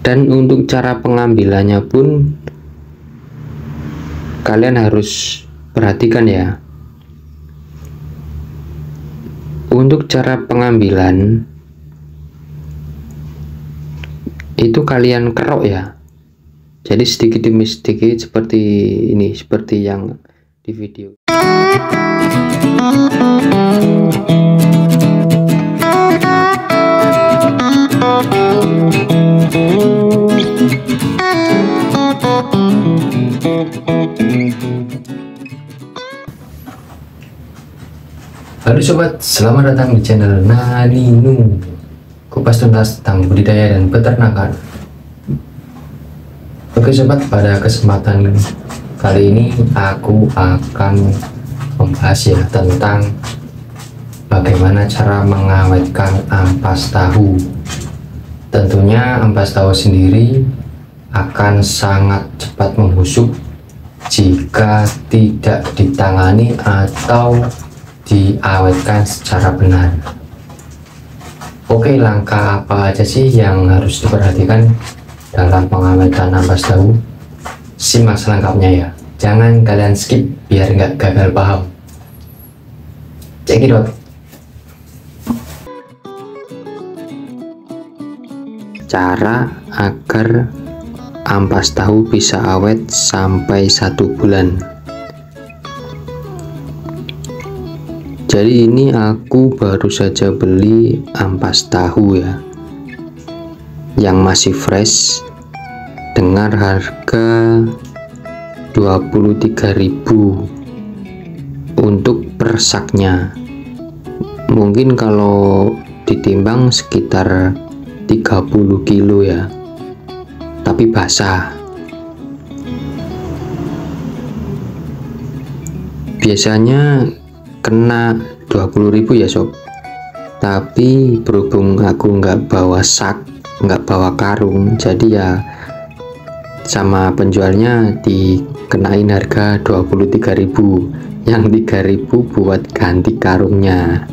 Dan untuk cara pengambilannya pun kalian harus perhatikan ya. Untuk cara pengambilan itu kalian kerok ya, jadi sedikit demi sedikit seperti ini, seperti yang di video. Halo sobat, selamat datang di channel Naninu, kupas tuntas tentang budidaya dan peternakan. Oke sobat, pada kesempatan kali ini aku akan membahas ya tentang bagaimana cara mengawetkan ampas tahu. Tentunya ampas tahu sendiri akan sangat cepat membusuk jika tidak ditangani atau diawetkan secara benar. Oke, langkah apa aja sih yang harus diperhatikan dalam pengawetan ampas tahu? Simak selengkapnya ya, jangan kalian skip biar nggak gagal paham. Cekidot. Cara agar ampas tahu bisa awet sampai 1 bulan. Jadi ini aku baru saja beli ampas tahu ya, yang masih fresh dengan harga 23.000 untuk per saknya. Mungkin kalau ditimbang sekitar 30 kilo ya, tapi basah. Biasanya kena 20.000 ya sob, tapi berhubung aku nggak bawa sak, nggak bawa karung, jadi ya sama penjualnya dikenain harga 23.000, yang 3.000 buat ganti karungnya.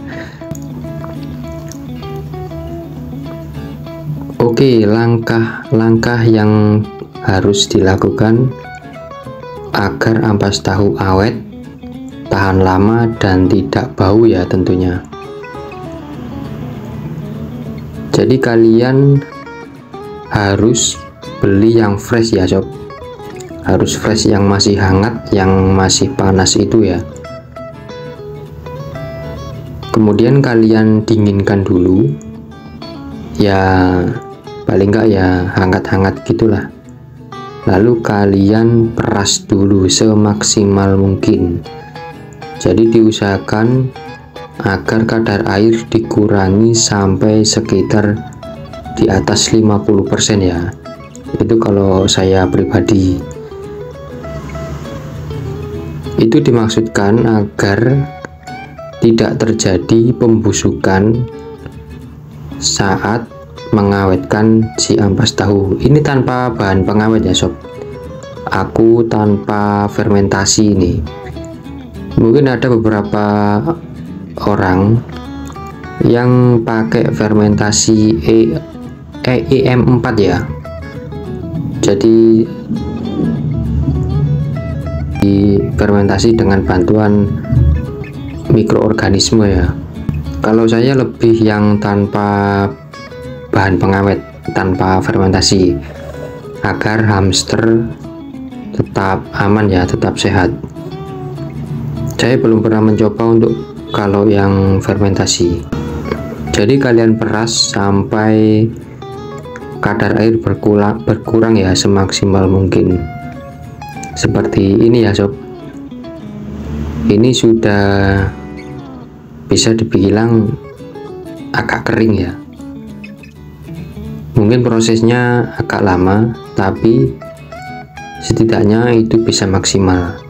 Oke, langkah-langkah yang harus dilakukan agar ampas tahu awet, tahan lama dan tidak bau ya tentunya. Jadi kalian harus beli yang fresh ya sob, harus fresh, yang masih hangat, yang masih panas itu ya. Kemudian kalian dinginkan dulu ya, paling enggak ya hangat-hangat gitulah. Lalu kalian peras dulu semaksimal mungkin. Jadi diusahakan agar kadar air dikurangi sampai sekitar di atas 50% ya. Itu kalau saya pribadi. Itu dimaksudkan agar tidak terjadi pembusukan saat mengawetkan si ampas tahu. Ini tanpa bahan pengawet ya sob. Aku tanpa fermentasi ini. Mungkin ada beberapa orang yang pakai fermentasi EM4 ya. Jadi difermentasi dengan bantuan mikroorganisme ya. Kalau saya lebih yang tanpa bahan pengawet, tanpa fermentasi, agar hamster tetap aman ya, tetap sehat. Saya belum pernah mencoba untuk kalau yang fermentasi. Jadi kalian peras sampai kadar air berkurang ya semaksimal mungkin. Seperti ini ya sob. Ini sudah bisa dibilang agak kering ya. Mungkin prosesnya agak lama, tapi setidaknya itu bisa maksimal.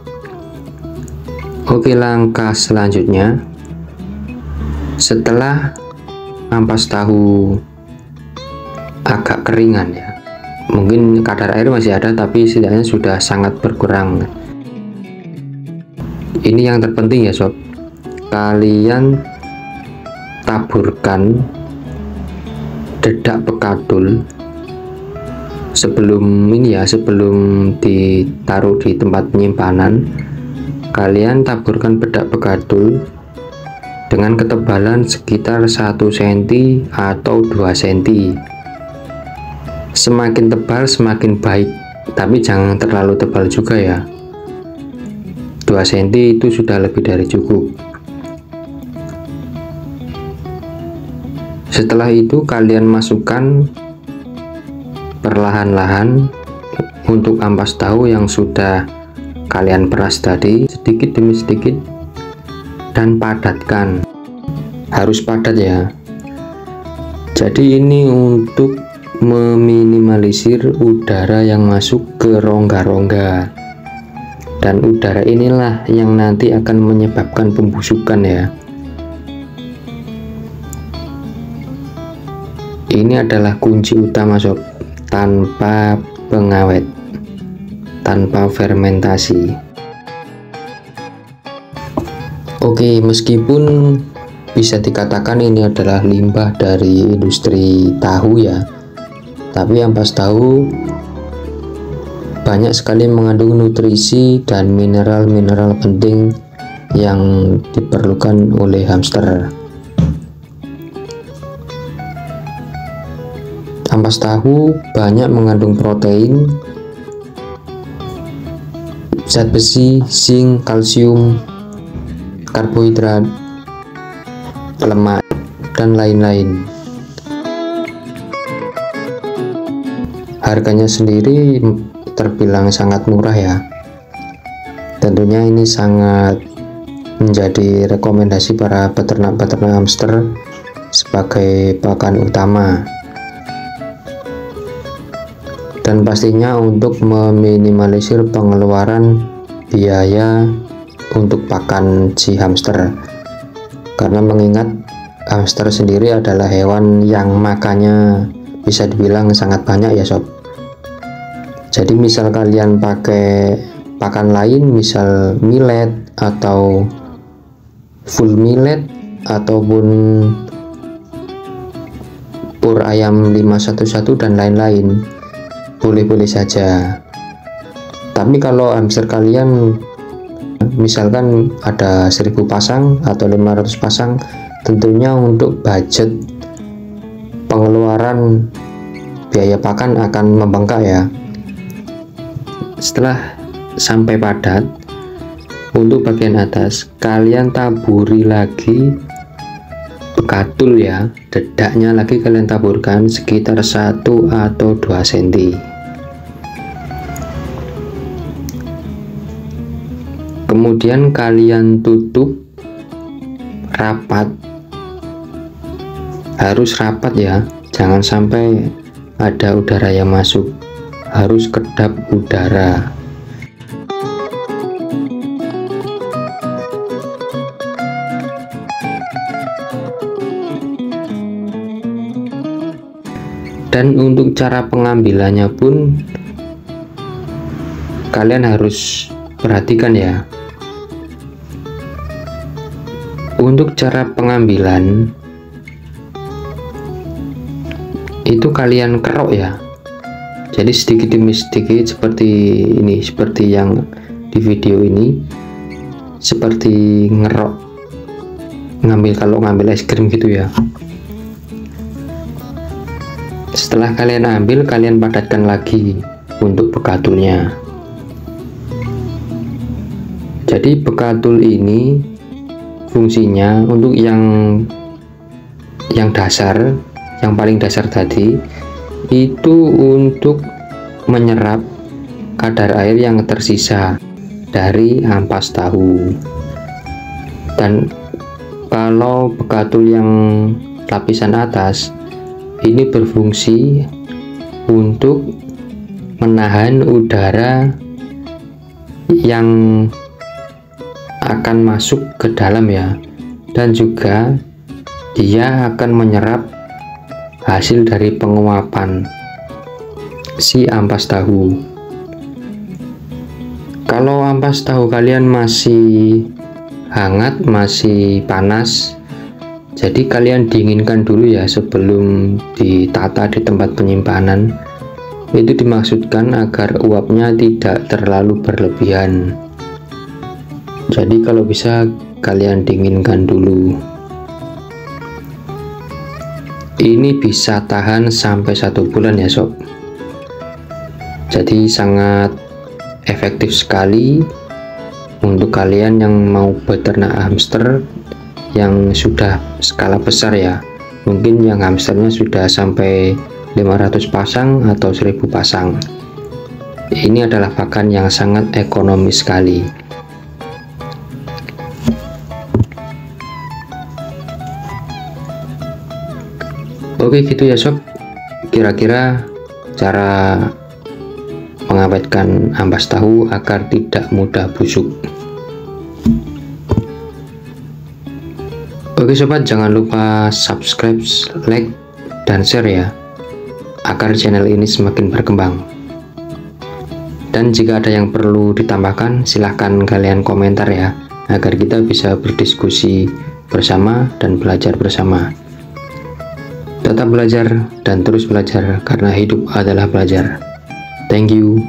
Oke, langkah selanjutnya, setelah ampas tahu agak keringan ya, mungkin kadar air masih ada tapi setidaknya sudah sangat berkurang. Ini yang terpenting ya sob, kalian taburkan dedak bekadul Sebelum ini ya, sebelum ditaruh di tempat penyimpanan, kalian taburkan bedak bekadul dengan ketebalan sekitar 1 cm atau 2 cm. Semakin tebal semakin baik, tapi jangan terlalu tebal juga ya. 2 cm itu sudah lebih dari cukup. Setelah itu kalian masukkan perlahan-lahan untuk ampas tahu yang sudah kalian peras tadi, sedikit demi sedikit, dan padatkan. Harus padat ya. Jadi ini untuk meminimalisir udara yang masuk ke rongga-rongga, dan udara inilah yang nanti akan menyebabkan pembusukan ya. Ini adalah kunci utama sob, tanpa pengawet, tanpa fermentasi. Oke, meskipun bisa dikatakan ini adalah limbah dari industri tahu ya, tapi ampas tahu banyak sekali mengandung nutrisi dan mineral-mineral penting yang diperlukan oleh hamster. Ampas tahu banyak mengandung protein, zat besi, zinc, kalsium, karbohidrat, lemak, dan lain-lain. Harganya sendiri terbilang sangat murah ya. Tentunya ini sangat menjadi rekomendasi para peternak-peternak hamster sebagai pakan utama. Dan pastinya untuk meminimalisir pengeluaran biaya untuk pakan si hamster, karena mengingat hamster sendiri adalah hewan yang makannya bisa dibilang sangat banyak ya sob. Jadi misal kalian pakai pakan lain, misal millet atau full millet ataupun pur ayam 511 dan lain-lain, boleh-boleh saja. Tapi kalau hamster kalian misalkan ada 1000 pasang atau 500 pasang, tentunya untuk budget pengeluaran biaya pakan akan membengkak ya. Setelah sampai padat, untuk bagian atas kalian taburi lagi bekadul ya, dedaknya lagi kalian taburkan sekitar 1 atau 2 cm. Kemudian kalian tutup rapat, harus rapat ya, jangan sampai ada udara yang masuk, harus kedap udara. Dan untuk cara pengambilannya pun kalian harus perhatikan ya. Untuk cara pengambilan itu kalian kerok ya, jadi sedikit demi sedikit seperti ini, seperti yang di video ini, seperti ngerok ngambil kalau ngambil es krim gitu ya. Setelah kalian ambil, kalian padatkan lagi untuk bekadulnya. Jadi bekadul ini fungsinya untuk yang dasar, yang paling dasar tadi, itu untuk menyerap kadar air yang tersisa dari ampas tahu. Dan kalau bekadul yang lapisan atas ini berfungsi untuk menahan udara yang akan masuk ke dalam ya, dan juga dia akan menyerap hasil dari penguapan si ampas tahu. Kalau ampas tahu kalian masih hangat, masih panas, jadi kalian dinginkan dulu ya sebelum ditata di tempat penyimpanan, Itu dimaksudkan agar uapnya tidak terlalu berlebihan. Jadi kalau bisa kalian dinginkan dulu. Ini bisa tahan sampai 1 bulan ya sob. Jadi sangat efektif sekali untuk kalian yang mau beternak hamster yang sudah skala besar ya. Mungkin yang hamsternya sudah sampai 500 pasang atau 1000 pasang. Ini adalah pakan yang sangat ekonomis sekali. Oke gitu ya sob, kira-kira cara mengawetkan ampas tahu agar tidak mudah busuk. Oke sobat, jangan lupa subscribe, like, dan share ya, agar channel ini semakin berkembang. Dan jika ada yang perlu ditambahkan, silahkan kalian komentar ya, agar kita bisa berdiskusi bersama dan belajar bersama. Tetap belajar dan terus belajar, karena hidup adalah belajar. Thank you.